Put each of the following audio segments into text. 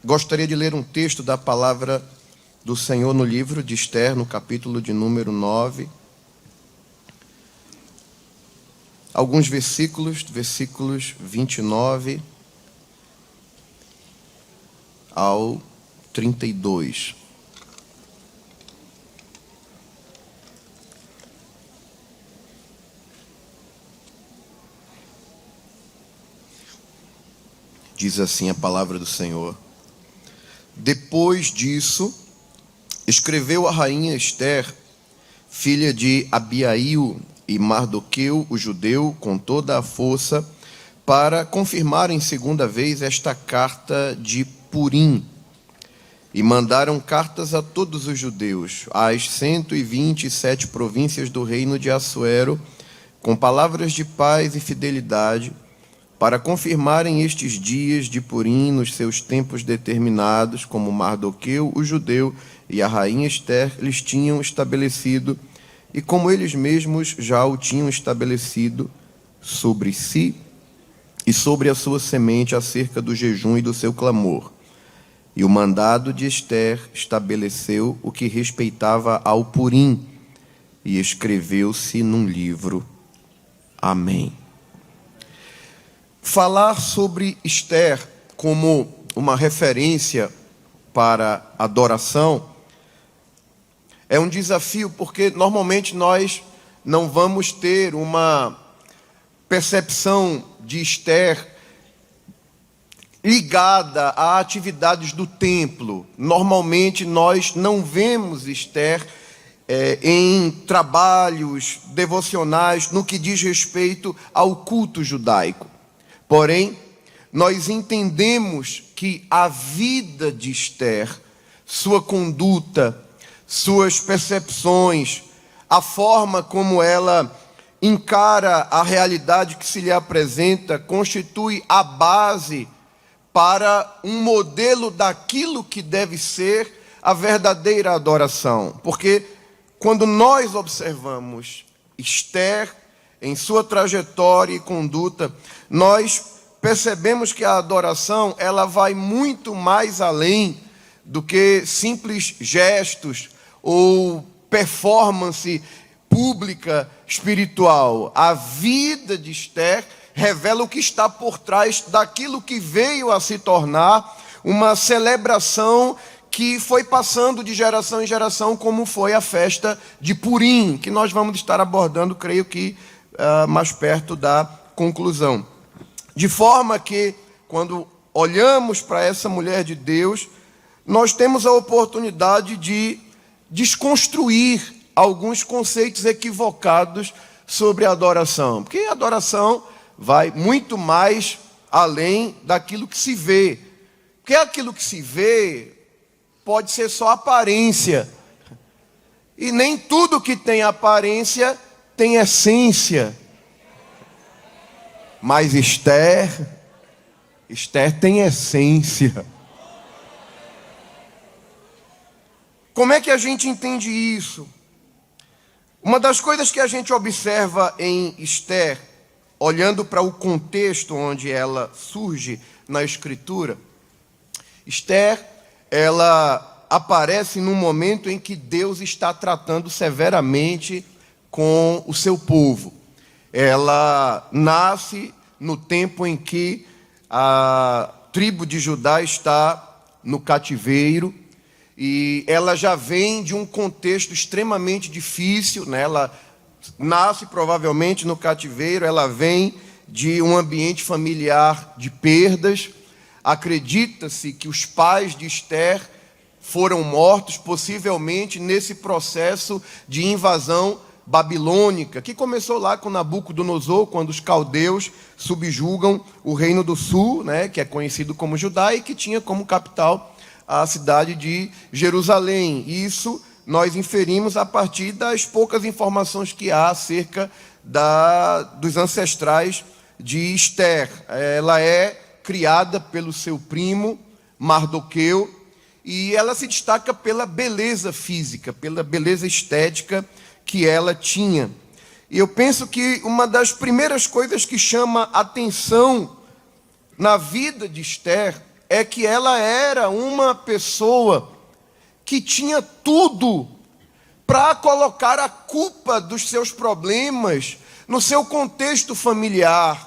Gostaria de ler um texto da palavra do Senhor no livro de Esther, no capítulo de número 9. Alguns versículos 29 ao 32. Diz assim a palavra do Senhor. Depois disso, escreveu a rainha Esther, filha de Abiail e Mardoqueu, o judeu, com toda a força, para confirmar em segunda vez esta carta de Purim. E mandaram cartas a todos os judeus, às 127 províncias do reino de Assuero, com palavras de paz e fidelidade, para confirmarem estes dias de Purim nos seus tempos determinados, como Mardoqueu, o judeu, e a rainha Esther lhes tinham estabelecido, e como eles mesmos já o tinham estabelecido sobre si e sobre a sua semente acerca do jejum e do seu clamor. E o mandado de Esther estabeleceu o que respeitava ao Purim, e escreveu-se num livro. Amém. Falar sobre Esther como uma referência para adoração é um desafio, porque normalmente nós não vamos ter uma percepção de Esther ligada a atividades do templo. Normalmente nós não vemos Esther em trabalhos devocionais no que diz respeito ao culto judaico. Porém, nós entendemos que a vida de Esther, sua conduta, suas percepções, a forma como ela encara a realidade que se lhe apresenta, constitui a base para um modelo daquilo que deve ser a verdadeira adoração. Porque quando nós observamos Esther em sua trajetória e conduta, nós percebemos que a adoração ela vai muito mais além do que simples gestos ou performance pública espiritual. A vida de Esther revela o que está por trás daquilo que veio a se tornar uma celebração que foi passando de geração em geração, como foi a festa de Purim, que nós vamos estar abordando, creio que mais perto da conclusão. De forma que, quando olhamos para essa mulher de Deus, nós temos a oportunidade de desconstruir alguns conceitos equivocados sobre a adoração. Porque a adoração vai muito mais além daquilo que se vê. Porque aquilo que se vê pode ser só aparência. E nem tudo que tem aparência tem essência. Mas Esther tem essência. Como é que a gente entende isso? Uma das coisas que a gente observa em Esther, olhando para o contexto onde ela surge na Escritura, Esther, ela aparece num momento em que Deus está tratando severamente com o seu povo. Ela nasce no tempo em que a tribo de Judá está no cativeiro, e ela já vem de um contexto extremamente difícil, né? Ela nasce provavelmente no cativeiro, ela vem de um ambiente familiar de perdas. Acredita-se que os pais de Esther foram mortos, possivelmente nesse processo de invasão babilônica, que começou lá com Nabucodonosor, quando os caldeus subjugam o reino do sul, né, que é conhecido como Judá, e que tinha como capital a cidade de Jerusalém. Isso nós inferimos a partir das poucas informações que há acerca dos ancestrais de Esther. Ela é criada pelo seu primo Mardoqueu, e ela se destaca pela beleza física, pela beleza estética que ela tinha. E eu penso que uma das primeiras coisas que chama atenção na vida de Esther é que ela era uma pessoa que tinha tudo para colocar a culpa dos seus problemas no seu contexto familiar,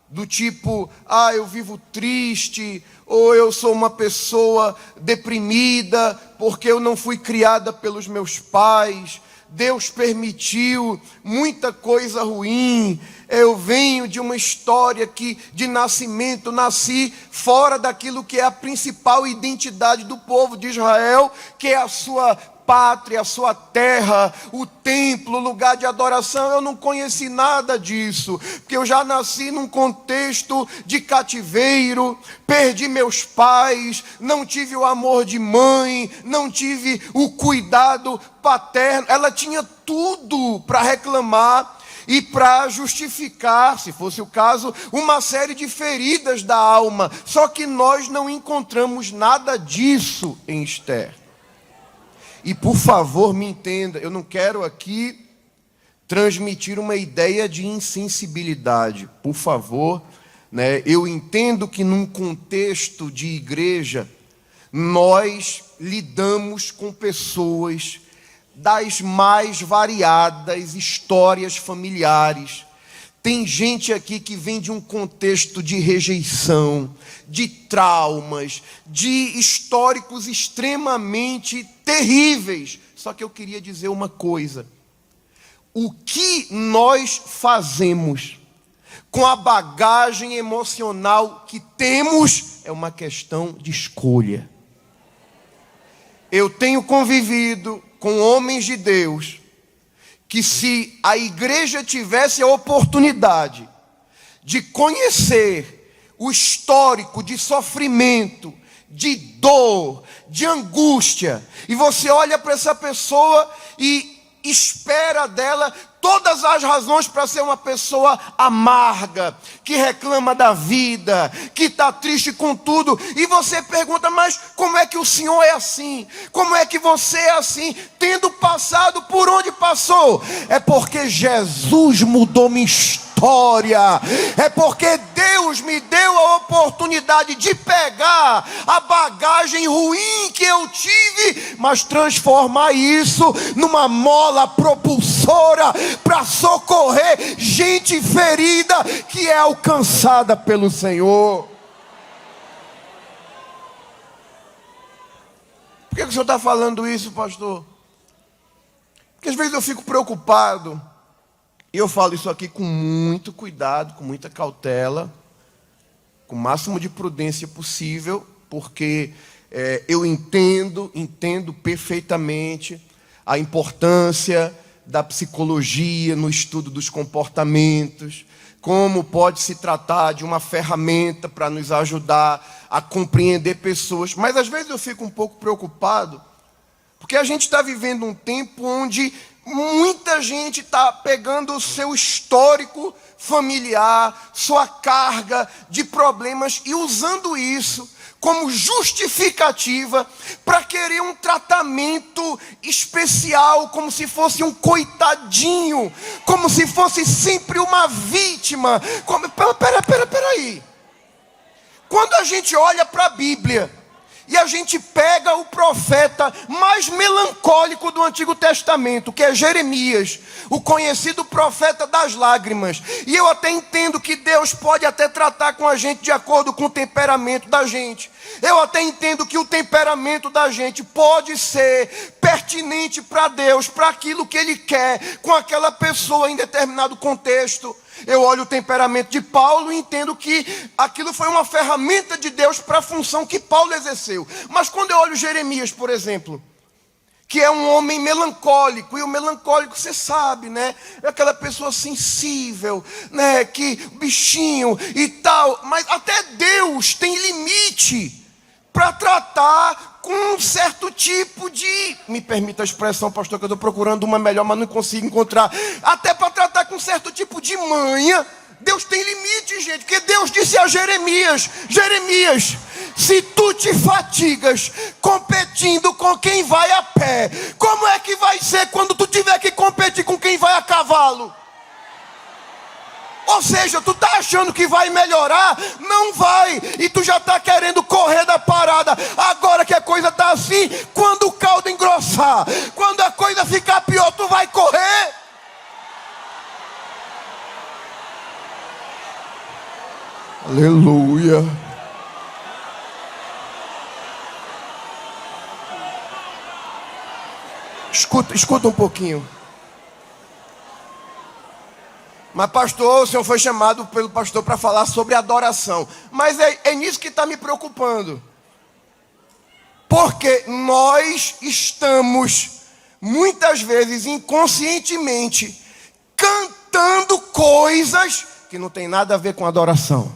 do tipo, eu vivo triste, ou eu sou uma pessoa deprimida porque eu não fui criada pelos meus pais, Deus permitiu muita coisa ruim, eu venho de uma história que de nascimento, nasci fora daquilo que é a principal identidade do povo de Israel, que é a sua pátria, a sua terra, o templo, o lugar de adoração. Eu não conheci nada disso, porque eu já nasci num contexto de cativeiro, perdi meus pais, não tive o amor de mãe, não tive o cuidado paterno. Ela tinha tudo para reclamar e para justificar, se fosse o caso, uma série de feridas da alma. Só que nós não encontramos nada disso em Esther. E por favor me entenda, eu não quero aqui transmitir uma ideia de insensibilidade. Por favor, né? Eu entendo que num contexto de igreja, nós lidamos com pessoas das mais variadas histórias familiares. Tem gente aqui que vem de um contexto de rejeição, de traumas, de históricos extremamente terríveis. Só que eu queria dizer uma coisa: o que nós fazemos com a bagagem emocional que temos é uma questão de escolha. Eu tenho convivido com homens de Deus que, se a igreja tivesse a oportunidade de conhecer o histórico de sofrimento, de dor, de angústia, e você olha para essa pessoa e espera dela todas as razões para ser uma pessoa amarga, que reclama da vida, que está triste com tudo, e você pergunta: mas como é que o senhor é assim? Como é que você é assim? Tendo passado por onde passou? É porque Jesus mudou minha história, é porque Deus me deu a oportunidade de pegar a bagagem ruim que eu tive, mas transformar isso numa mola propulsora para socorrer gente ferida que é alcançada pelo Senhor. Por que o senhor está falando isso, pastor? Porque às vezes eu fico preocupado, e eu falo isso aqui com muito cuidado, com muita cautela, com o máximo de prudência possível, porque eu entendo perfeitamente a importância da psicologia no estudo dos comportamentos, como pode se tratar de uma ferramenta para nos ajudar a compreender pessoas. Mas às vezes eu fico um pouco preocupado, porque a gente está vivendo um tempo onde muita gente está pegando o seu histórico familiar, sua carga de problemas, e usando isso como justificativa para querer um tratamento especial, como se fosse um coitadinho, como se fosse sempre uma vítima. Peraí. Quando a gente olha para a Bíblia e a gente pega o profeta mais melancólico do Antigo Testamento, que é Jeremias, o conhecido profeta das lágrimas, e eu até entendo que Deus pode até tratar com a gente de acordo com o temperamento da gente. Eu até entendo que o temperamento da gente pode ser pertinente para Deus, para aquilo que Ele quer com aquela pessoa em determinado contexto. Eu olho o temperamento de Paulo e entendo que aquilo foi uma ferramenta de Deus para a função que Paulo exerceu. Mas quando eu olho Jeremias, por exemplo, que é um homem melancólico, e o melancólico, você sabe, né? É aquela pessoa sensível, né? Que bichinho e tal. Mas até Deus tem limite para tratar com um certo tipo de... Me permita a expressão, pastor, que eu estou procurando uma melhor, mas não consigo encontrar. Até para tratar com um certo tipo de manha, Deus tem limite, gente. Porque Deus disse a Jeremias: Jeremias, se tu te fatigas competindo com quem vai a pé, como é que vai ser quando tu tiver que competir com quem vai a cavalo? Ou seja, tu tá achando que vai melhorar? Não vai. E tu já tá querendo correr da parada. Agora que a coisa tá assim, quando o caldo engrossar, quando a coisa ficar pior, tu vai correr. Aleluia. Escuta um pouquinho. Mas pastor, o senhor foi chamado pelo pastor para falar sobre adoração. Mas é nisso que está me preocupando. Porque nós estamos, muitas vezes, inconscientemente, cantando coisas que não tem nada a ver com adoração.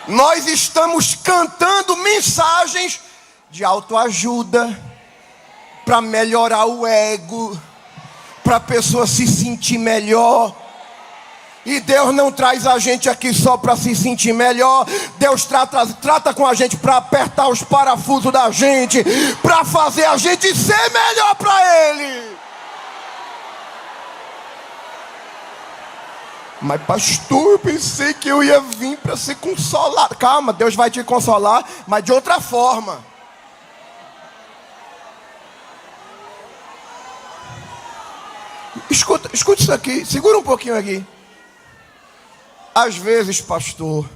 Nós estamos cantando mensagens de autoajuda, para melhorar o ego, para a pessoa se sentir melhor. E Deus não traz a gente aqui só para se sentir melhor. Deus trata com a gente para apertar os parafusos da gente, para fazer a gente ser melhor para Ele. Mas pastor, eu pensei que eu ia vir para ser consolado. Calma, Deus vai te consolar, mas de outra forma. Escuta isso aqui, segura um pouquinho aqui. Às vezes, pastor,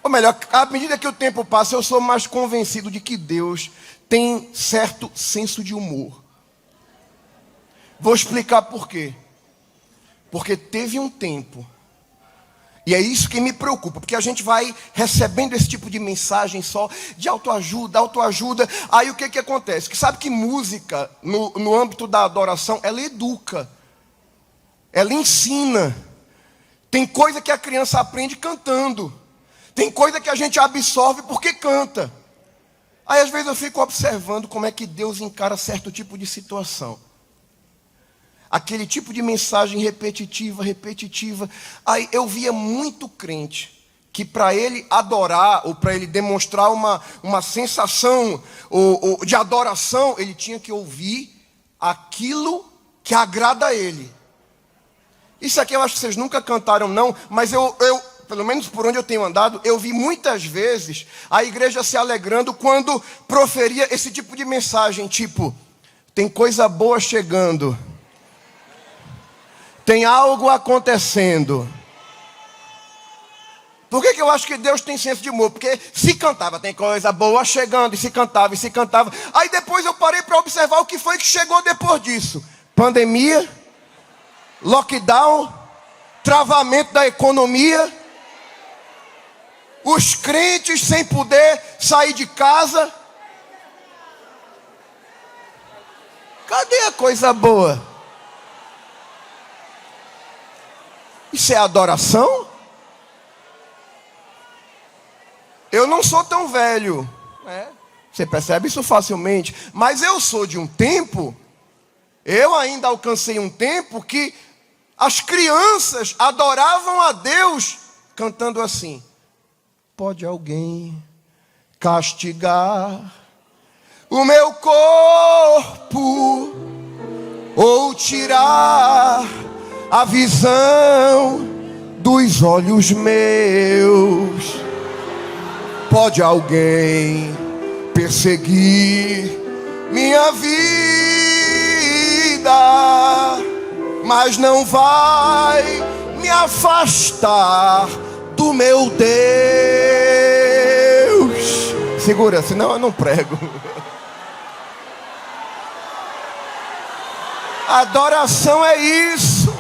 ou melhor, à medida que o tempo passa, eu sou mais convencido de que Deus tem certo senso de humor. Vou explicar por quê. Porque teve um tempo, e é isso que me preocupa, porque a gente vai recebendo esse tipo de mensagem só de autoajuda. Aí o que acontece? Que sabe que música, no âmbito da adoração, ela educa, ela ensina. Tem coisa que a criança aprende cantando, tem coisa que a gente absorve porque canta. Aí às vezes eu fico observando como é que Deus encara certo tipo de situação. Aquele tipo de mensagem repetitiva. Aí eu via muito crente que para ele adorar, ou para ele demonstrar uma sensação de adoração, ele tinha que ouvir aquilo que agrada a ele. Isso aqui eu acho que vocês nunca cantaram não, mas eu pelo menos por onde eu tenho andado, eu vi muitas vezes a igreja se alegrando quando proferia esse tipo de mensagem, tipo, tem coisa boa chegando. Tem algo acontecendo. Por que eu acho que Deus tem senso de humor? Porque se cantava, tem coisa boa chegando, e se cantava. Aí depois eu parei para observar o que foi que chegou depois disso. Pandemia, lockdown, travamento da economia, os crentes sem poder sair de casa. Cadê a coisa boa? Isso é adoração? Eu não sou tão velho. Você percebe isso facilmente. Mas eu sou de um tempo, eu ainda alcancei um tempo que as crianças adoravam a Deus cantando assim: pode alguém castigar o meu corpo ou tirar a visão dos olhos meus? Pode alguém perseguir minha vida, mas não vai me afastar do meu Deus. Segura, senão eu não prego. Adoração é isso.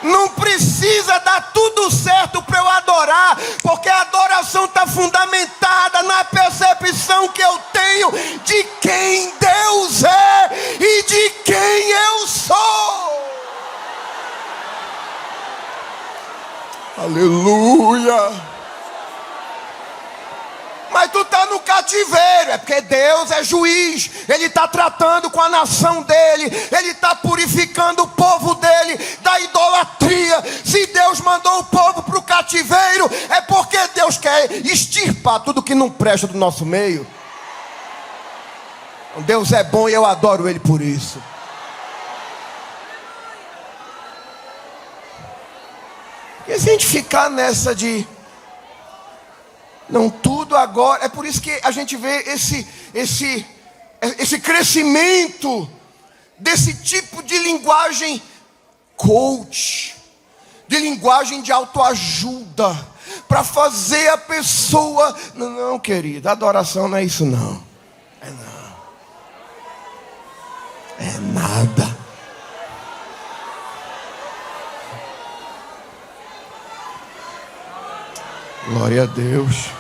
Não precisa dar tudo certo para eu adorar, porque a adoração está fundamentada na percepção que eu tenho de quem Deus é e de quem eu sou. Aleluia. Mas tu está no cativeiro, é porque Deus é juiz, Ele está tratando com a nação dEle, Ele está purificando o povo dEle da idolatria. Se Deus mandou o povo para o cativeiro, é porque Deus quer extirpar tudo que não presta do nosso meio. Deus é bom e eu adoro Ele por isso. E se a gente ficar nessa de não, tudo agora, é por isso que a gente vê esse crescimento desse tipo de linguagem coach, de linguagem de autoajuda, para fazer a pessoa, não, querida, adoração não é isso não. É nada. Glória a Deus.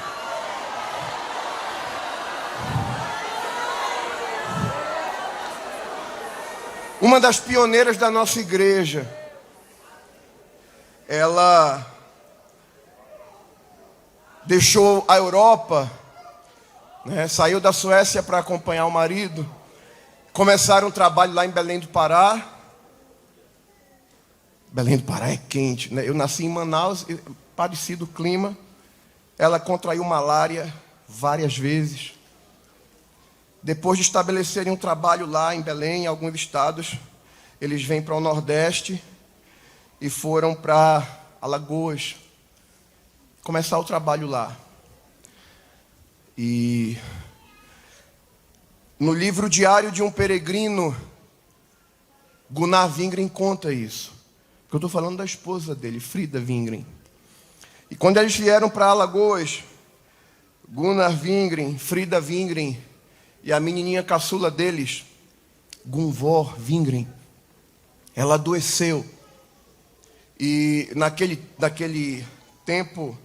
Uma das pioneiras da nossa igreja, ela deixou a Europa, né, saiu da Suécia para acompanhar o marido. Começaram um trabalho lá em Belém do Pará. Belém do Pará é quente, né? Eu nasci em Manaus, parecido o clima. Ela contraiu malária várias vezes. Depois de estabelecerem um trabalho lá em Belém, em alguns estados, eles vêm para o Nordeste e foram para Alagoas começar o trabalho lá. E no livro Diário de um Peregrino, Gunnar Wingren conta isso. Eu estou falando da esposa dele, Frida Wingren. E quando eles vieram para Alagoas, Gunnar Wingren, Frida Wingren e a menininha caçula deles, Gunvor Wingren, ela adoeceu. E naquele tempo,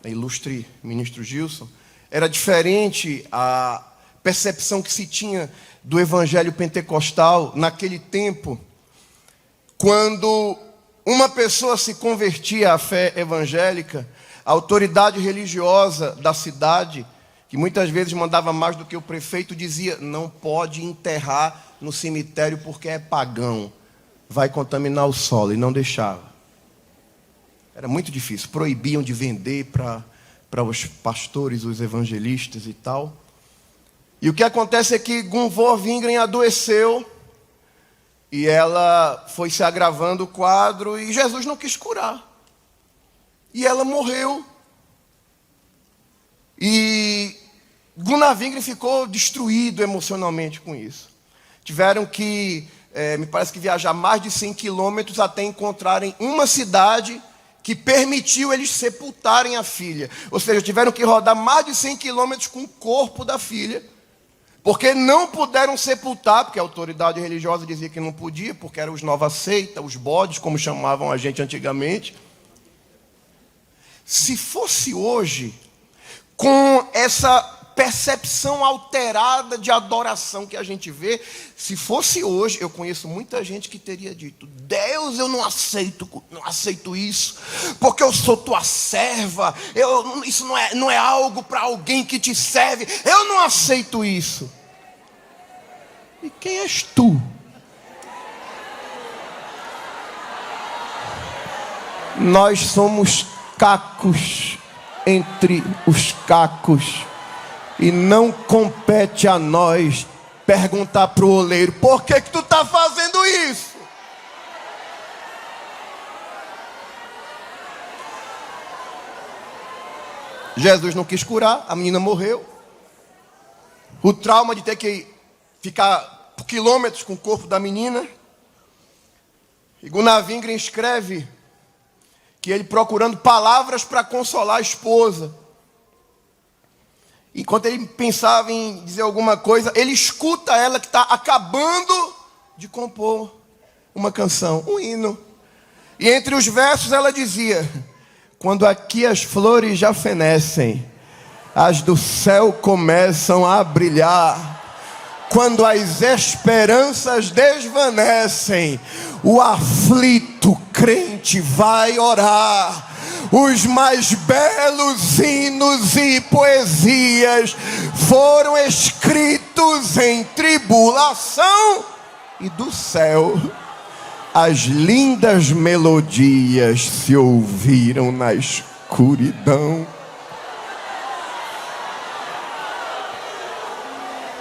ilustre ministro Gilson, era diferente a percepção que se tinha do evangelho pentecostal naquele tempo. Quando uma pessoa se convertia à fé evangélica, a autoridade religiosa da cidade, que muitas vezes mandava mais do que o prefeito, dizia: não pode enterrar no cemitério porque é pagão, vai contaminar o solo, e não deixava. Era muito difícil, proibiam de vender para os pastores, os evangelistas e tal. E o que acontece é que Gunvor Wingren adoeceu, e ela foi se agravando o quadro, e Jesus não quis curar. E ela morreu. E Gunnar Wingren ficou destruído emocionalmente com isso. Tiveram que, me parece que viajar mais de 100 quilômetros até encontrarem uma cidade que permitiu eles sepultarem a filha. Ou seja, tiveram que rodar mais de 100 quilômetros com o corpo da filha, porque não puderam sepultar, porque a autoridade religiosa dizia que não podia, porque eram os nova seita, os bodes, como chamavam a gente antigamente. Se fosse hoje, com essa percepção alterada de adoração que a gente vê, se fosse hoje, eu conheço muita gente que teria dito: Deus, eu não aceito isso, porque eu sou tua serva, isso não é algo para alguém que te serve, eu não aceito isso. E quem és tu? Nós somos cacos entre os cacos, e não compete a nós perguntar para o oleiro: por que tu está fazendo isso? Jesus não quis curar, a menina morreu. O trauma de ter que ficar por quilômetros com o corpo da menina. E Gunnar Wingren escreve que ele, procurando palavras para consolar a esposa, enquanto ele pensava em dizer alguma coisa, ele escuta ela que está acabando de compor uma canção, um hino. E entre os versos ela dizia: quando aqui as flores já fenecem, as do céu começam a brilhar. Quando as esperanças desvanecem, o aflito crente vai orar. Os mais belos hinos e poesias foram escritos em tribulação, e do céu as lindas melodias se ouviram na escuridão.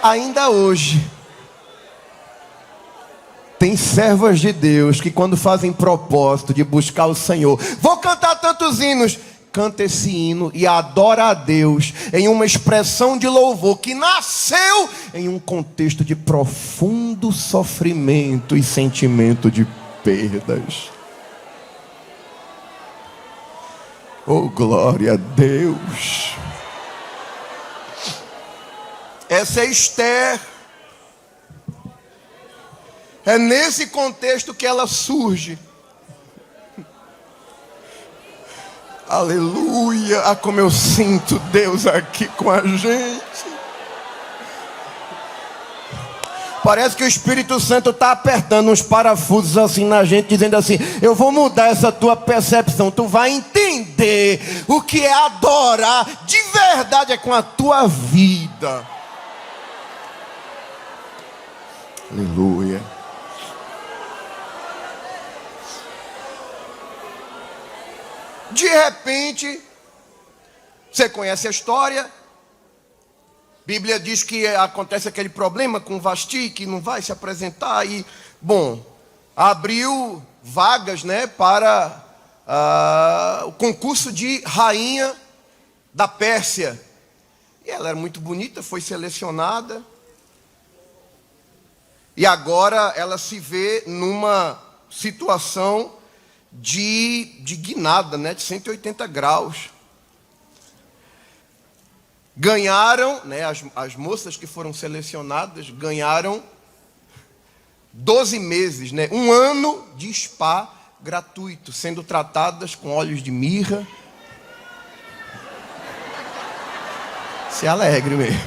Ainda hoje, tem servas de Deus que quando fazem propósito de buscar o Senhor, vou cantar tantos hinos, canta esse hino e adora a Deus em uma expressão de louvor que nasceu em um contexto de profundo sofrimento e sentimento de perdas. Oh, glória a Deus! Essa é Esther. É nesse contexto que ela surge. Aleluia! Ah, como eu sinto Deus aqui com a gente. Parece que o Espírito Santo está apertando uns parafusos assim na gente, dizendo assim: eu vou mudar essa tua percepção. Tu vai entender o que é adorar de verdade, é com a tua vida. Aleluia. De repente, você conhece a história. A Bíblia diz que acontece aquele problema com Vasti, que não vai se apresentar. E, bom, abriu vagas, né, para o concurso de rainha da Pérsia. E ela era muito bonita, foi selecionada. E agora ela se vê numa situação de guinada, né, de 180 graus. Ganharam, né, as moças que foram selecionadas ganharam 12 meses, né, 1 ano de spa gratuito, sendo tratadas com óleos de mirra. Se alegre mesmo.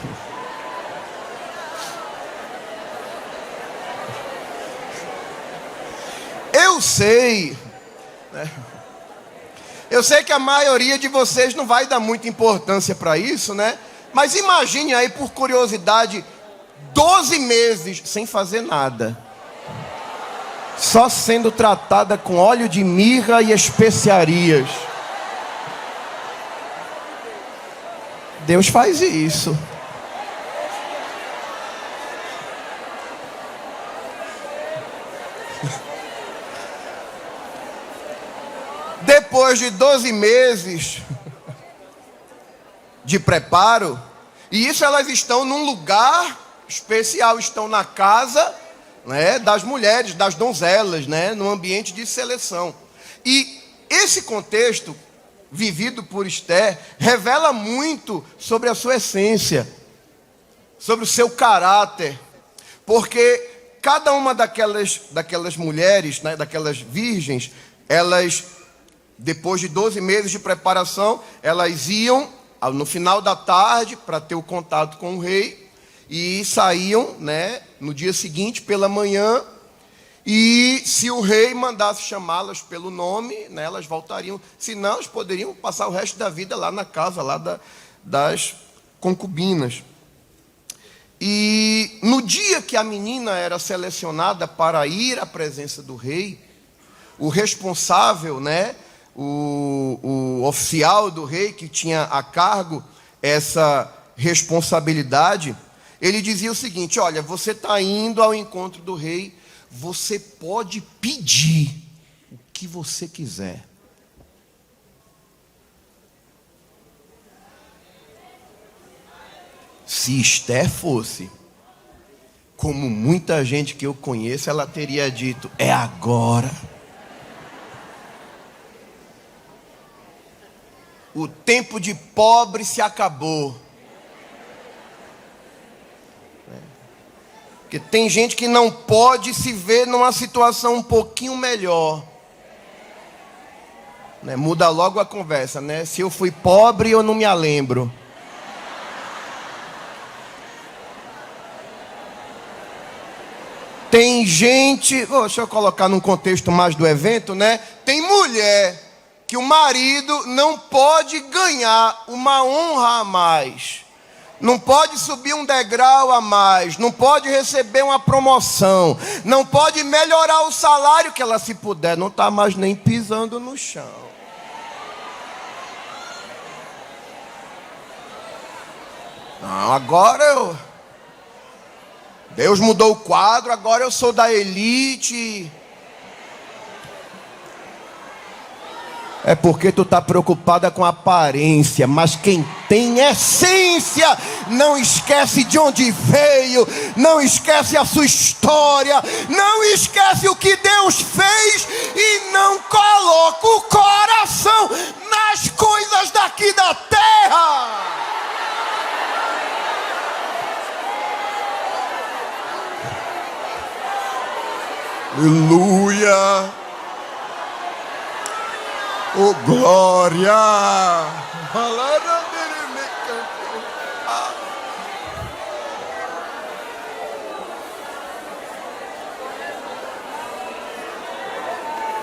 Eu sei, né? Eu sei que a maioria de vocês não vai dar muita importância para isso, né? Mas imagine aí, por curiosidade, 12 meses sem fazer nada, só sendo tratada com óleo de mirra e especiarias. Deus faz isso. Depois de 12 meses de preparo, e isso elas estão num lugar especial, estão na casa, né, das mulheres, das donzelas, né, num ambiente de seleção. E esse contexto vivido por Esther revela muito sobre a sua essência, sobre o seu caráter, porque cada uma daquelas mulheres, né, daquelas virgens, elas, depois de 12 meses de preparação, elas iam no final da tarde para ter o contato com o rei e saíam, né, no dia seguinte pela manhã, e se o rei mandasse chamá-las pelo nome, né, elas voltariam. Se não, elas poderiam passar o resto da vida lá na casa lá das concubinas. E no dia que a menina era selecionada para ir à presença do rei, o responsável, né, o oficial do rei que tinha a cargo essa responsabilidade, ele dizia o seguinte: olha, você está indo ao encontro do rei, você pode pedir o que você quiser. Se Esther fosse como muita gente que eu conheço, ela teria dito: é agora. O tempo de pobre se acabou. Porque tem gente que não pode se ver numa situação um pouquinho melhor. Né? Muda logo a conversa, né? Se eu fui pobre, eu não me lembro. Tem gente, deixa eu colocar num contexto mais do evento, né? Tem mulher que o marido não pode ganhar uma honra a mais, não pode subir um degrau a mais, não pode receber uma promoção, não pode melhorar o salário, que ela, se puder, não está mais nem pisando no chão. Não, agora Deus mudou o quadro, agora eu sou da elite. É porque tu está preocupada com a aparência, mas quem tem essência não esquece de onde veio, não esquece a sua história, não esquece o que Deus fez e não coloca o coração nas coisas daqui da terra. Aleluia! Oh, glória!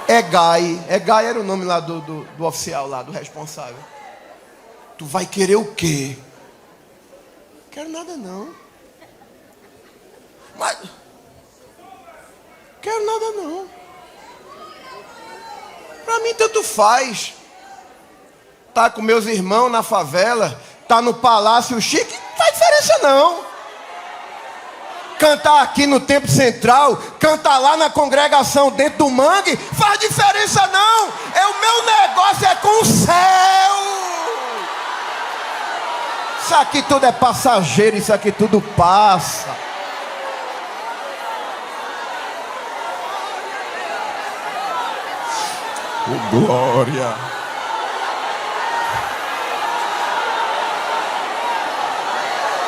Egai era o nome lá do oficial lá, do responsável. Tu vai querer o quê? Quero nada não. Mas quero nada não. Para mim tanto faz. Tá com meus irmãos na favela, tá no palácio chique, não faz diferença não. Cantar aqui no Templo Central, cantar lá na congregação dentro do mangue, faz diferença não. O meu negócio é com o céu. Isso aqui tudo é passageiro, isso aqui tudo passa. Oh, glória!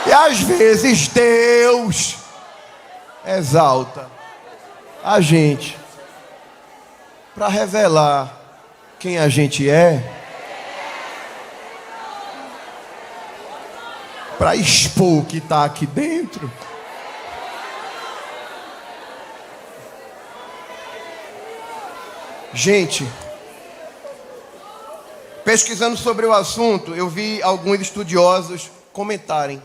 E às vezes Deus exalta a gente para revelar quem a gente é, para expor o que está aqui dentro. Gente, pesquisando sobre o assunto, eu vi alguns estudiosos comentarem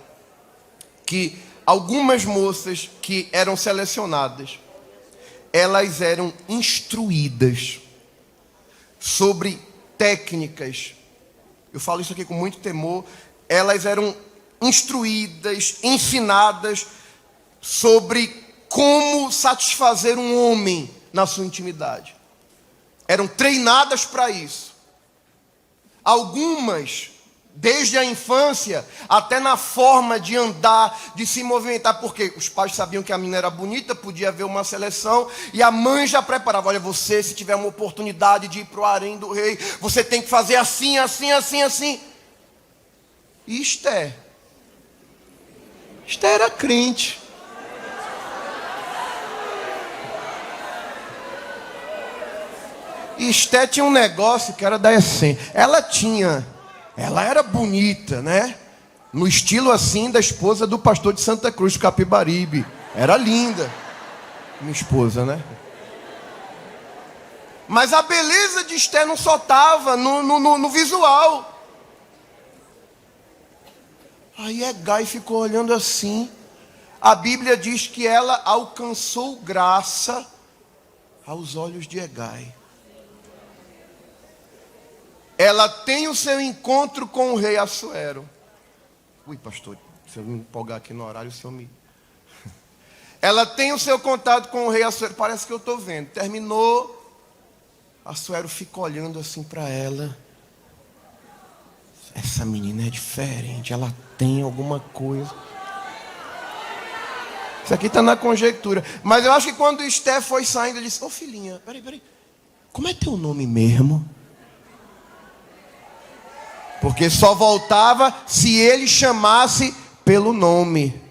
que algumas moças que eram selecionadas, elas eram instruídas sobre técnicas. Eu falo isso aqui com muito temor. Elas eram instruídas, ensinadas sobre como satisfazer um homem na sua intimidade. Eram treinadas para isso. Algumas, desde a infância, até na forma de andar, de se movimentar, porque os pais sabiam que a menina era bonita, podia haver uma seleção, e a mãe já preparava: olha, você, se tiver uma oportunidade de ir para o harém do rei, você tem que fazer assim, assim, assim, assim. E Esther era crente. E Esther tinha um negócio que era da essência. Ela era bonita, né? No estilo assim da esposa do pastor de Santa Cruz, Capibaribe. Era linda, minha esposa, né? Mas a beleza de Esther não só estava no visual. Aí Egai ficou olhando assim. A Bíblia diz que ela alcançou graça aos olhos de Egai. Ela tem o seu encontro com o rei Assuero. Ui, pastor, se eu me empolgar aqui no horário, o senhor me... Ela tem o seu contato com o rei Assuero. Parece que eu estou vendo. Terminou. Assuero fica olhando assim para ela. Essa menina é diferente. Ela tem alguma coisa. Isso aqui está na conjectura. Mas eu acho que quando Esther foi saindo, ele disse: ô filhinha, peraí. Como é teu nome mesmo? Porque só voltava se ele chamasse pelo nome.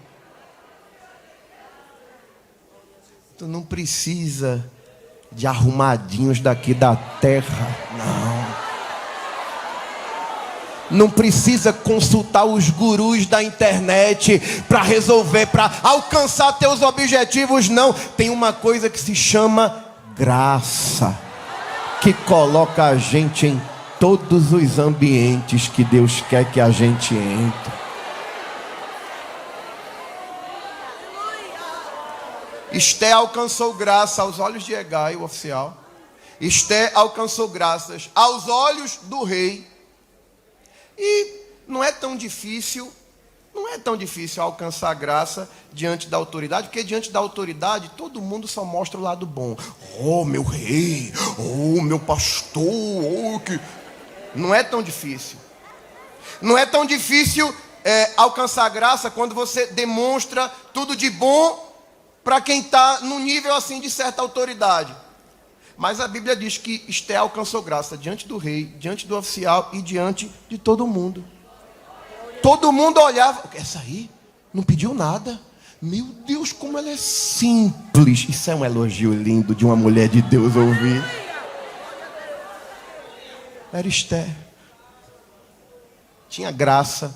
Tu não precisa de arrumadinhos daqui da terra, não precisa consultar os gurus da internet para resolver, para alcançar teus objetivos, não. Tem uma coisa que se chama graça, que coloca a gente em todos os ambientes que Deus quer que a gente entre. Esther alcançou graça aos olhos de Egai, o oficial. Esther alcançou graças aos olhos do rei. E não é tão difícil Não é tão difícil alcançar graça diante da autoridade, porque diante da autoridade todo mundo só mostra o lado bom. Oh, meu rei, oh, meu pastor, oh, que... Não é tão difícil. Não é tão difícil alcançar graça quando você demonstra tudo de bom para quem está no nível assim de certa autoridade. Mas a Bíblia diz que Esté alcançou graça diante do rei, diante do oficial e diante de todo mundo. Todo mundo olhava, essa aí não pediu nada. Meu Deus, como ela é simples. Isso é um elogio lindo de uma mulher de Deus ouvir. Era Esté. Tinha graça.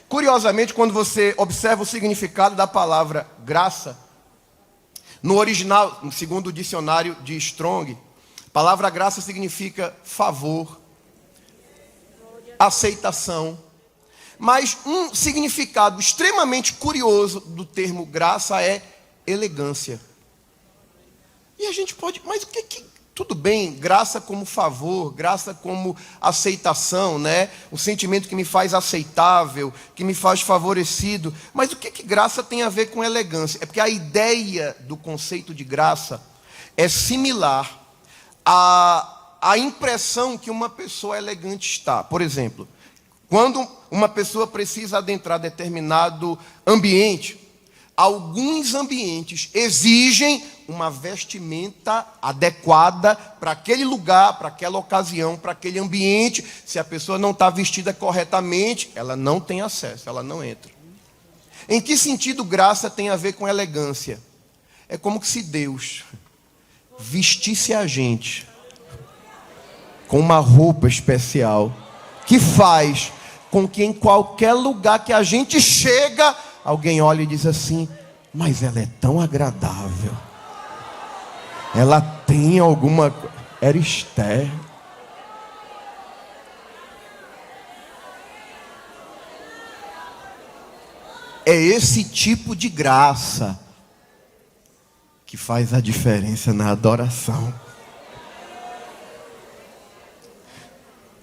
Curiosamente, quando você observa o significado da palavra graça, no original, segundo o dicionário de Strong, a palavra graça significa favor, aceitação. Mas um significado extremamente curioso do termo graça é elegância. E a gente pode, mas o que tudo bem, graça como favor, graça como aceitação, né? Um sentimento que me faz aceitável, que me faz favorecido. Mas o que graça tem a ver com elegância? É porque a ideia do conceito de graça é similar à impressão que uma pessoa elegante está. Por exemplo, quando uma pessoa precisa adentrar determinado ambiente, alguns ambientes exigem uma vestimenta adequada para aquele lugar, para aquela ocasião, para aquele ambiente. Se a pessoa não está vestida corretamente, ela não tem acesso, ela não entra. Em que sentido graça tem a ver com elegância? É como se Deus vestisse a gente com uma roupa especial que faz com que em qualquer lugar que a gente chega, alguém olha e diz assim: mas ela é tão agradável. Ela tem alguma coisa. Era Esté. É esse tipo de graça que faz a diferença na adoração.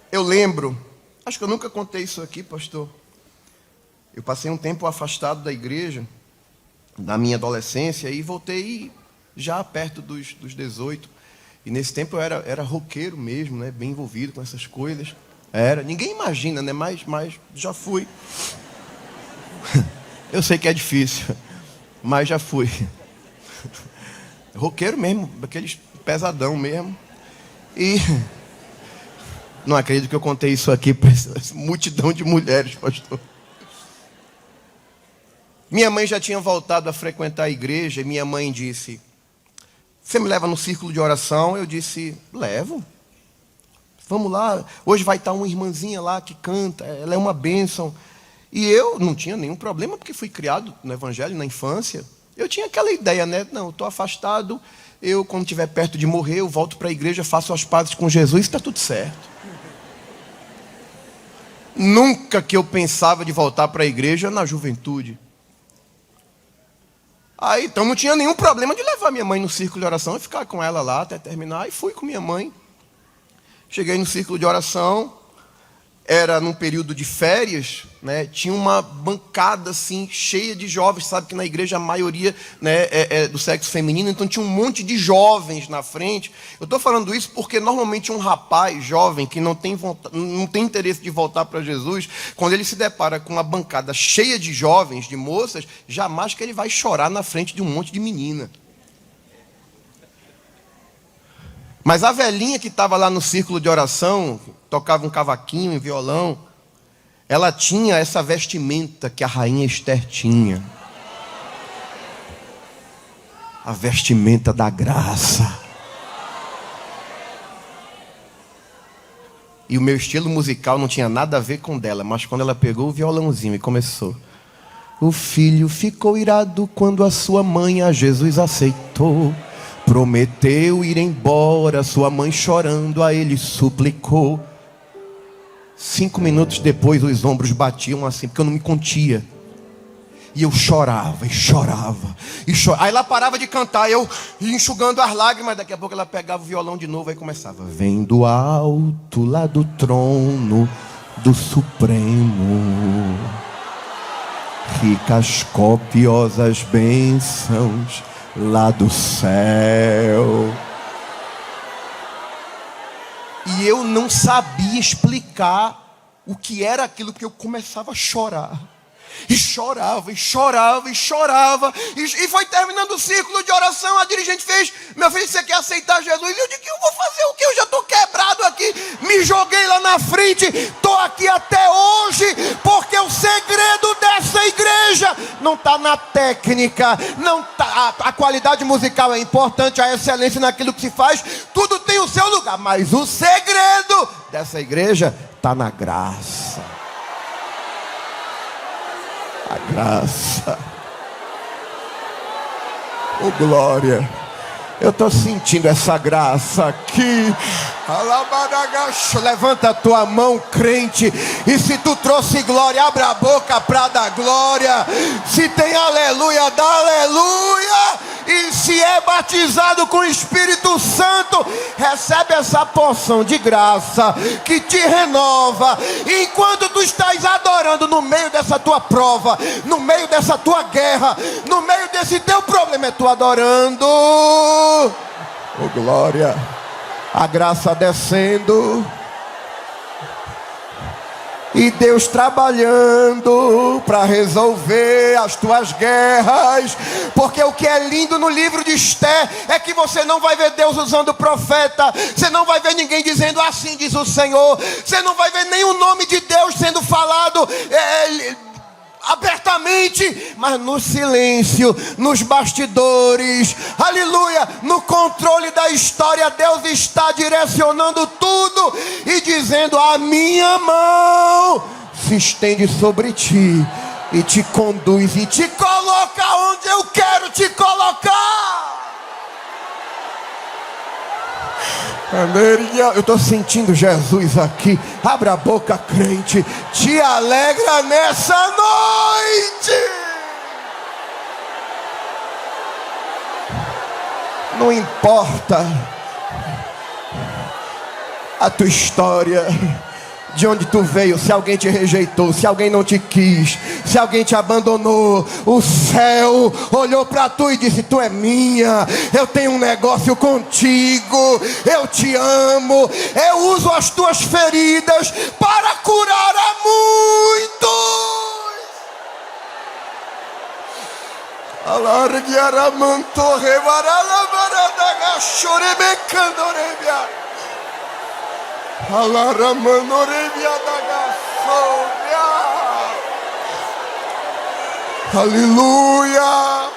Eu lembro, acho que eu nunca contei isso aqui, pastor. Eu passei um tempo afastado da igreja, na minha adolescência, e voltei já perto dos 18. E nesse tempo eu era roqueiro mesmo, né? Bem envolvido com essas coisas. Ninguém imagina, né? Mas já fui. Eu sei que é difícil, mas já fui. Roqueiro mesmo, aqueles pesadão mesmo. E não acredito que eu contei isso aqui para essa multidão de mulheres, pastor. Minha mãe já tinha voltado a frequentar a igreja e minha mãe disse: você me leva no círculo de oração? Eu disse: levo. Vamos lá. Hoje vai estar uma irmãzinha lá que canta, ela é uma bênção. E eu não tinha nenhum problema, porque fui criado no evangelho na infância. Eu tinha aquela ideia, né? Não, eu estou afastado, eu quando estiver perto de morrer, eu volto para a igreja, faço as pazes com Jesus, está tudo certo. Nunca que eu pensava de voltar para a igreja na juventude. Aí, então não tinha nenhum problema de levar minha mãe no círculo de oração e ficar com ela lá até terminar. E fui com minha mãe. Cheguei no círculo de oração. Era num período de férias, né? Tinha uma bancada assim, cheia de jovens. Sabe que na igreja a maioria, né, é do sexo feminino. Então tinha um monte de jovens na frente. Eu estou falando isso porque normalmente um rapaz jovem que não tem interesse de voltar para Jesus, quando ele se depara com uma bancada cheia de jovens, de moças, jamais que ele vai chorar na frente de um monte de menina. Mas a velhinha que estava lá no círculo de oração, tocava um cavaquinho e violão, ela tinha essa vestimenta que a rainha Esther tinha. A vestimenta da graça. E o meu estilo musical não tinha nada a ver com dela, mas quando ela pegou o violãozinho e começou: o filho ficou irado quando a sua mãe a Jesus aceitou. Prometeu ir embora, sua mãe chorando a ele suplicou. 5 minutos depois os ombros batiam assim, porque eu não me contia. E eu chorava, e chorava, e chorava. Aí ela parava de cantar, eu enxugando as lágrimas. Daqui a pouco ela pegava o violão de novo, aí começava: vem do alto, lá do trono do Supremo. ricas, copiosas bênçãos lá do céu. E eu não sabia explicar o que era aquilo, que eu começava a chorar. E chorava, e chorava, e chorava. E foi terminando o círculo de oração. A dirigente fez: meu filho, você quer aceitar Jesus? E eu disse: eu vou fazer o quê? Eu já estou quebrado aqui. Me joguei lá na frente. Estou aqui até hoje. Porque o segredo dessa igreja não está na técnica. Não tá, a qualidade musical é importante, a excelência naquilo que se faz. Tudo tem o seu lugar. Mas o segredo dessa igreja está na graça. A graça. Oh, glória. Eu estou sentindo essa graça aqui. Levanta a tua mão, crente. E se tu trouxe glória, abre a boca para dar glória. Se tem aleluia, dá aleluia. E se é batizado com o Espírito Santo, recebe essa porção de graça que te renova. E enquanto tu estás adorando, no meio dessa tua prova, no meio dessa tua guerra, no meio desse teu problema, é tu adorando. Oh, glória. A graça descendo. E Deus trabalhando para resolver as tuas guerras. Porque o que é lindo no livro de Esther é que você não vai ver Deus usando profeta. Você não vai ver ninguém dizendo assim diz o Senhor. Você não vai ver nem o nome de Deus sendo falado abertamente, mas no silêncio, nos bastidores, aleluia, no controle da história. Deus está direcionando tudo e dizendo: a minha mão se estende sobre ti e te conduz e te coloca onde eu quero te colocar. Eu estou sentindo Jesus aqui. Abra a boca, crente. Te alegra nessa noite. Não importa a tua história, de onde tu veio, se alguém te rejeitou, se alguém não te quis, se alguém te abandonou, o céu olhou para tu e disse: tu é minha, eu tenho um negócio contigo, eu te amo, eu uso as tuas feridas para curar a muitos. Aleluia.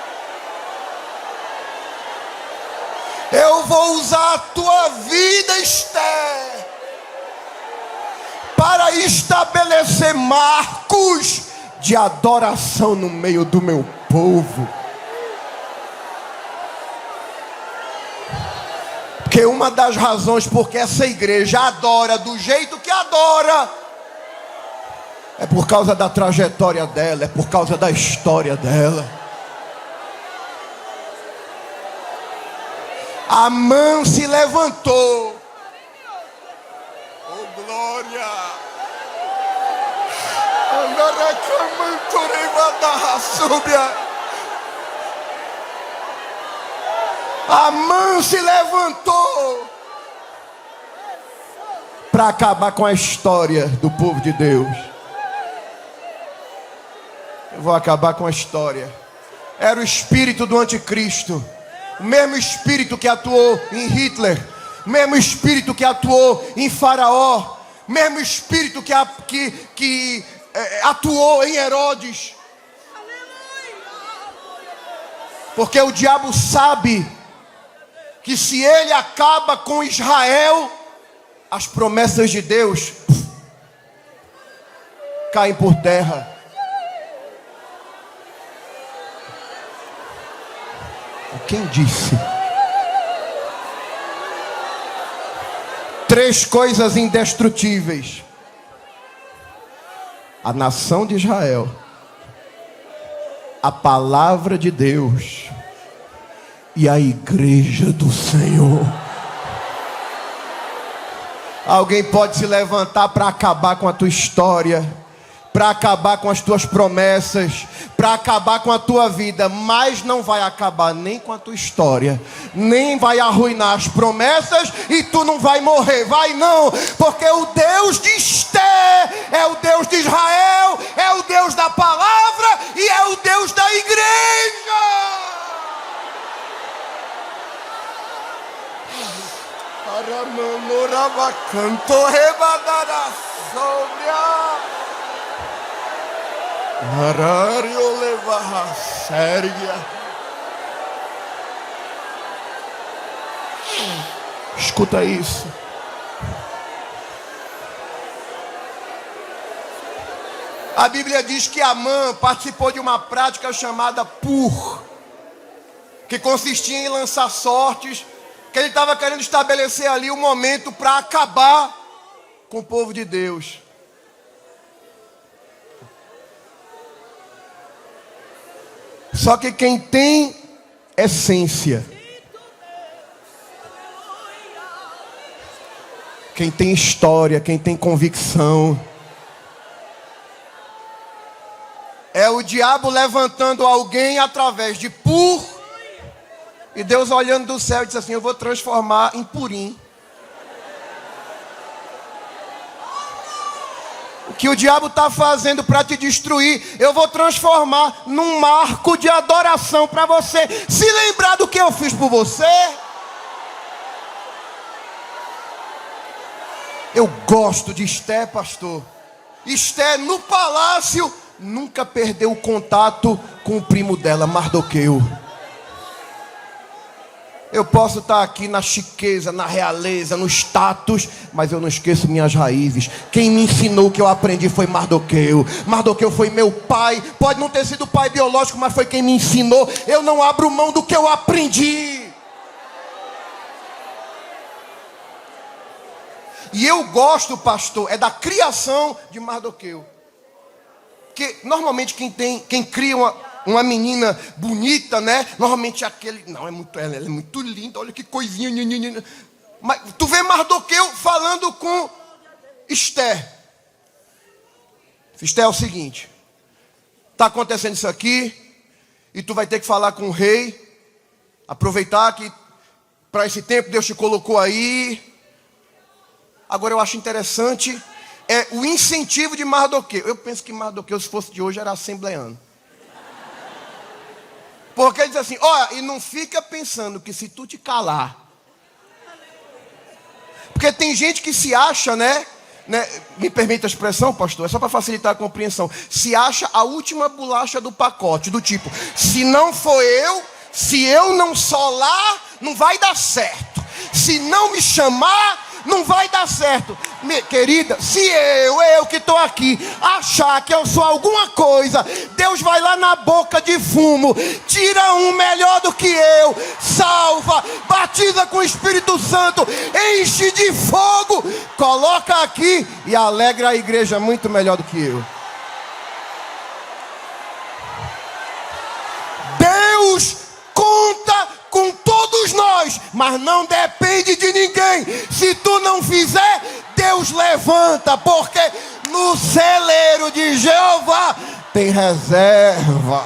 Eu vou usar a tua vida, Esther, para estabelecer marcos de adoração no meio do meu povo. Porque uma das razões porque essa igreja adora do jeito que adora é por causa da trajetória dela, é por causa da história dela. Amã se levantou. Oh, glória. Amã se levantou para acabar com a história do povo de Deus. Eu vou acabar com a história. Era o espírito do anticristo, o mesmo espírito que atuou em Hitler, o mesmo espírito que atuou em Faraó, o mesmo espírito que atuou em Herodes. Porque o diabo sabe que se ele acaba com Israel, as promessas de Deus caem por terra. Quem disse? 3 coisas indestrutíveis: a nação de Israel, a palavra de Deus e a igreja do Senhor. Alguém pode se levantar para acabar com a tua história, para acabar com as tuas promessas, para acabar com a tua vida, mas não vai acabar nem com a tua história, nem vai arruinar as promessas e tu não vai morrer, vai não, porque o Deus de Esther é o Deus de Israel, é o Deus da palavra e é o Deus da igreja. Escuta isso. A Bíblia diz que Amã participou de uma prática chamada pur, que consistia em lançar sortes, que ele estava querendo estabelecer ali um momento para acabar com o povo de Deus. Só que quem tem essência, quem tem história, quem tem convicção, é o diabo levantando alguém através de pur, e Deus olhando do céu e disse assim: eu vou transformar em purim. O que o diabo está fazendo para te destruir, eu vou transformar num marco de adoração para você se lembrar do que eu fiz por você. Eu gosto de Esther, pastor. Esther no palácio nunca perdeu o contato com o primo dela, Mardoqueu. Eu posso estar aqui na chiqueza, na realeza, no status, mas eu não esqueço minhas raízes. Quem me ensinou o que eu aprendi foi Mardoqueu. Mardoqueu foi meu pai. Pode não ter sido pai biológico, mas foi quem me ensinou. Eu não abro mão do que eu aprendi. E eu gosto, pastor, é da criação de Mardoqueu. Porque normalmente quem cria uma menina bonita, né? Normalmente aquele... Não, ela é muito linda, olha que coisinha. Mas tu vê Mardoqueu falando com Esther. Esther, é o seguinte: está acontecendo isso aqui, e tu vai ter que falar com o rei. Aproveitar que para esse tempo Deus te colocou aí. Agora eu acho interessante o incentivo de Mardoqueu. Eu penso que Mardoqueu, se fosse de hoje, era assembleano. Porque ele diz assim: olha, e não fica pensando que se tu te calar. Porque tem gente que se acha, né? Me permite a expressão, pastor, é só para facilitar a compreensão. Se acha a última bolacha do pacote, do tipo: se não for eu, se eu não solar, não vai dar certo. Se não me chamar, não vai dar certo. Querida, se eu que estou aqui, achar que eu sou alguma coisa, Deus vai lá na boca de fumo, tira um melhor do que eu, salva, batiza com o Espírito Santo, enche de fogo, coloca aqui e alegra a igreja muito melhor do que eu. Deus conta com todos nós, mas não depende de ninguém. Se tu não fizer, Deus levanta, porque no celeiro de Jeová tem reserva.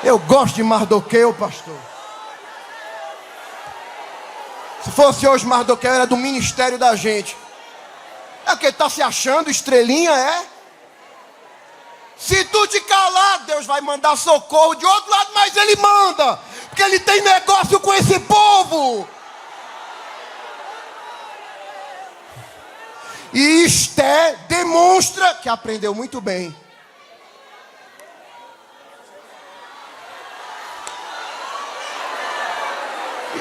Eu gosto de Mardoqueu, pastor. Se fosse hoje, Mardoqueu era do ministério da gente. É porque está se achando estrelinha, é? Se tu te calar, Deus vai mandar socorro de outro lado, mas Ele manda, porque Ele tem negócio com esse povo. E Esther demonstra que aprendeu muito bem.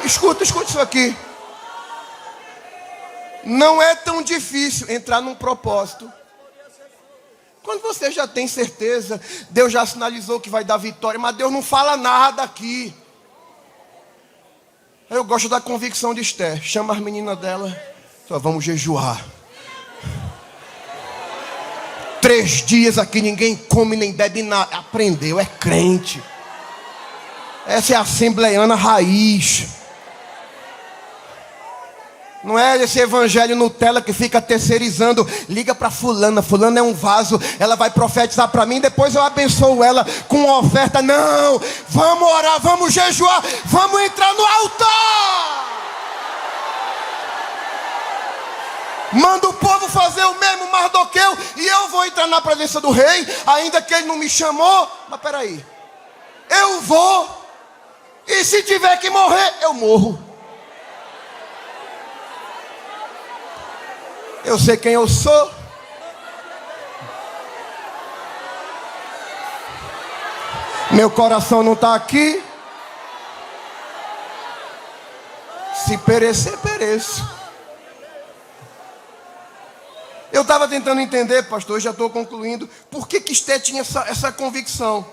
Escuta isso aqui. Não é tão difícil entrar num propósito quando você já tem certeza. Deus já sinalizou que vai dar vitória, mas Deus não fala nada aqui. Eu gosto da convicção de Esther. Chama as meninas dela, só vamos jejuar. 3 dias aqui ninguém come nem bebe nada. Aprendeu, é crente. Essa é a assembleiana raiz. Não é esse evangelho Nutella que fica terceirizando. Liga para fulana, fulana é um vaso, ela vai profetizar para mim, depois eu abençoo ela com uma oferta. Não, vamos orar, vamos jejuar, vamos entrar no altar. Manda o povo fazer o mesmo, Mardoqueu, e eu vou entrar na presença do rei, ainda que ele não me chamou. Mas peraí, eu vou, e se tiver que morrer, eu morro. Eu sei quem eu sou. Meu coração não está aqui. Se perecer, pereço. Eu estava tentando entender, pastor, já estou concluindo, por que Esté tinha essa convicção.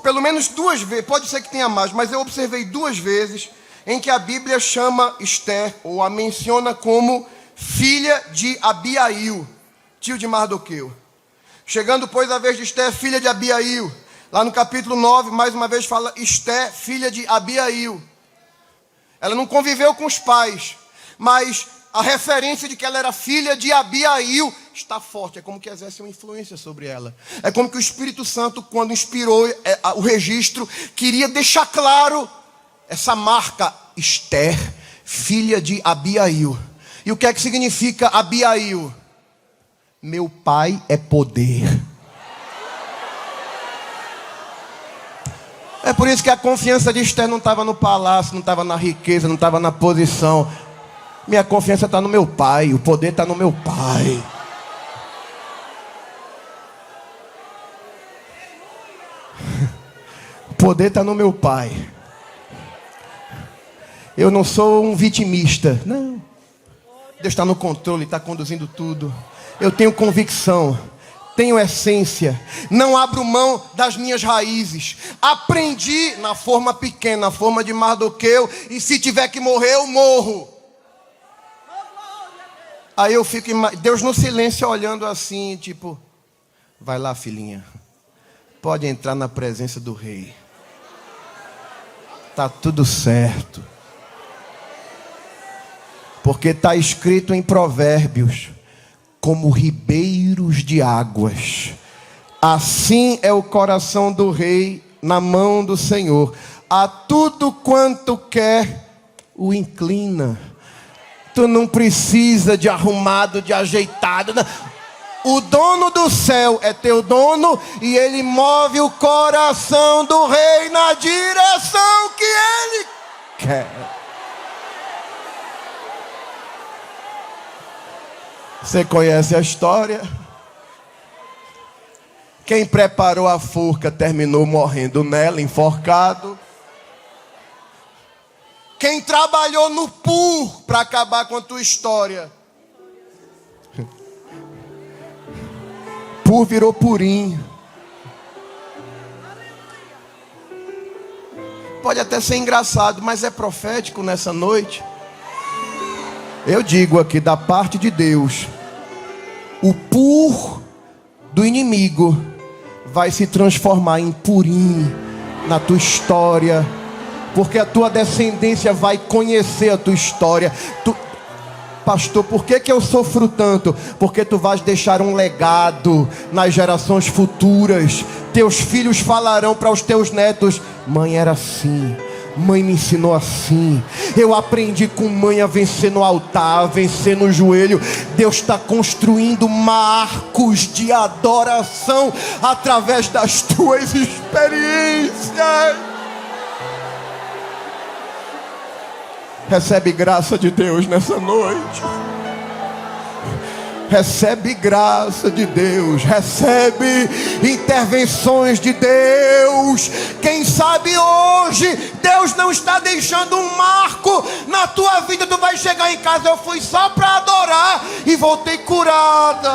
Pelo menos 2 vezes, pode ser que tenha mais, mas eu observei 2 vezes em que a Bíblia chama Esté, ou a menciona como filha de Abiail, tio de Mardoqueu. Chegando, pois, a vez de Esté, filha de Abiail. Lá no capítulo 9, mais uma vez fala Esté, filha de Abiail. Ela não conviveu com os pais, mas a referência de que ela era filha de Abiail está forte. É como que exerce uma influência sobre ela. É como que o Espírito Santo, quando inspirou o registro, queria deixar claro essa marca, Esther, filha de Abiail. E o que é que significa Abiail? Meu pai é poder. É por isso que a confiança de Esther não estava no palácio, não estava na riqueza, não estava na posição. Minha confiança está no meu pai, o poder está no meu pai. O poder está no meu pai. Eu não sou um vitimista, não. Deus está no controle, está conduzindo tudo. Eu tenho convicção, tenho essência. Não abro mão das minhas raízes. Aprendi na forma pequena, na forma de Mardoqueu. E se tiver que morrer, eu morro. Aí eu fico, Deus no silêncio olhando assim, tipo, vai lá, filhinha. Pode entrar na presença do rei. Tá tudo certo. Porque está escrito em Provérbios, como ribeiros de águas, assim é o coração do rei na mão do Senhor. A tudo quanto quer, o inclina. Tu não precisa de arrumado, de ajeitado. Não. O dono do céu é teu dono e ele move o coração do rei na direção que ele quer. Você conhece a história? Quem preparou a forca terminou morrendo nela, enforcado. Quem trabalhou no pur para acabar com a tua história, pur virou purinho. Pode até ser engraçado, mas é profético nessa noite. Eu digo aqui da parte de Deus, o pur do inimigo vai se transformar em purim na tua história, porque a tua descendência vai conhecer a tua história. Pastor, por que eu sofro tanto? Porque tu vais deixar um legado nas gerações futuras. Teus filhos falarão para os teus netos: mãe era assim, mãe me ensinou assim. Eu aprendi com mãe a vencer no altar, a vencer no joelho. Deus está construindo marcos de adoração através das tuas experiências. Recebe graça de Deus nessa noite. Recebe graça de Deus. Recebe intervenções de Deus. Quem sabe hoje Deus não está deixando um marco na tua vida. Tu vai chegar em casa: eu fui só para adorar e voltei curada.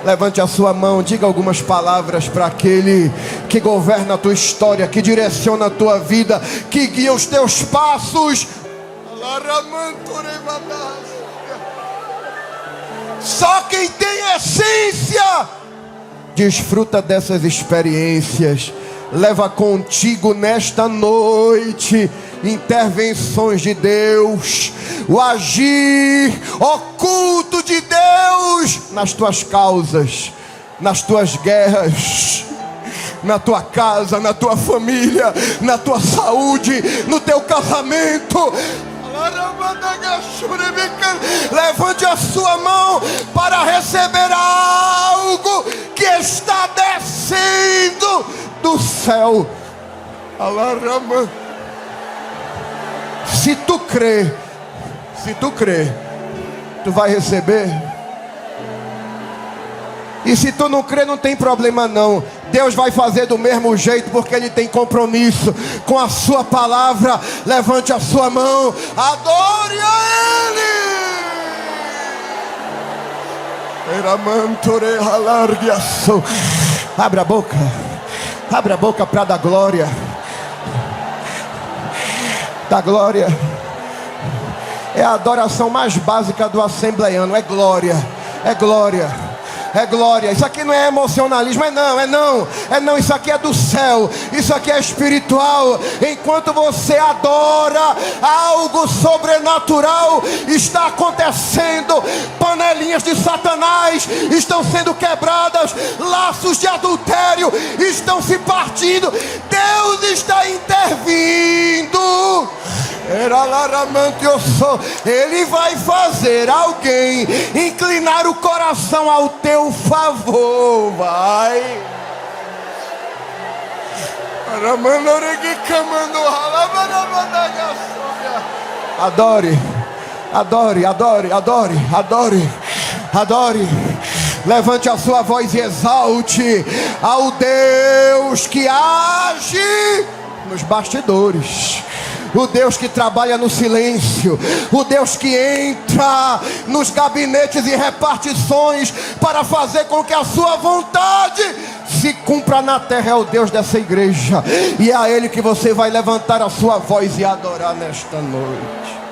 Levante a sua mão, diga algumas palavras para aquele que governa a tua história, que direciona a tua vida, que guia os teus passos. Só quem tem essência desfruta dessas experiências. leva contigo nesta noite intervenções de Deus, o agir oculto de Deus nas tuas causas, nas tuas guerras, na tua casa, na tua família, na tua saúde, no teu casamento. Levante a sua mão para receber algo que está descendo do céu. Se tu crê, tu vai receber. E se tu não crê, não tem problema não. Deus vai fazer do mesmo jeito, porque Ele tem compromisso com a sua palavra. Levante a sua mão, adore a Ele. Abre a boca para dar glória. Da glória. É a adoração mais básica do assembleiano. É glória. É glória. É glória. Isso aqui não é emocionalismo. É não. Isso aqui é do céu. Isso aqui é espiritual. Enquanto você adora, algo sobrenatural está acontecendo. Panelinhas de Satanás estão sendo quebradas. Laços de adultério estão se partindo. Deus está intervindo. Ele vai fazer alguém inclinar o coração ao teu favor. Vai. Adore. Levante a sua voz e exalte ao Deus que age nos bastidores, o Deus que trabalha no silêncio, o Deus que entra nos gabinetes e repartições para fazer com que a sua vontade se cumpra na terra. É o Deus dessa igreja, e é a Ele que você vai levantar a sua voz e adorar nesta noite.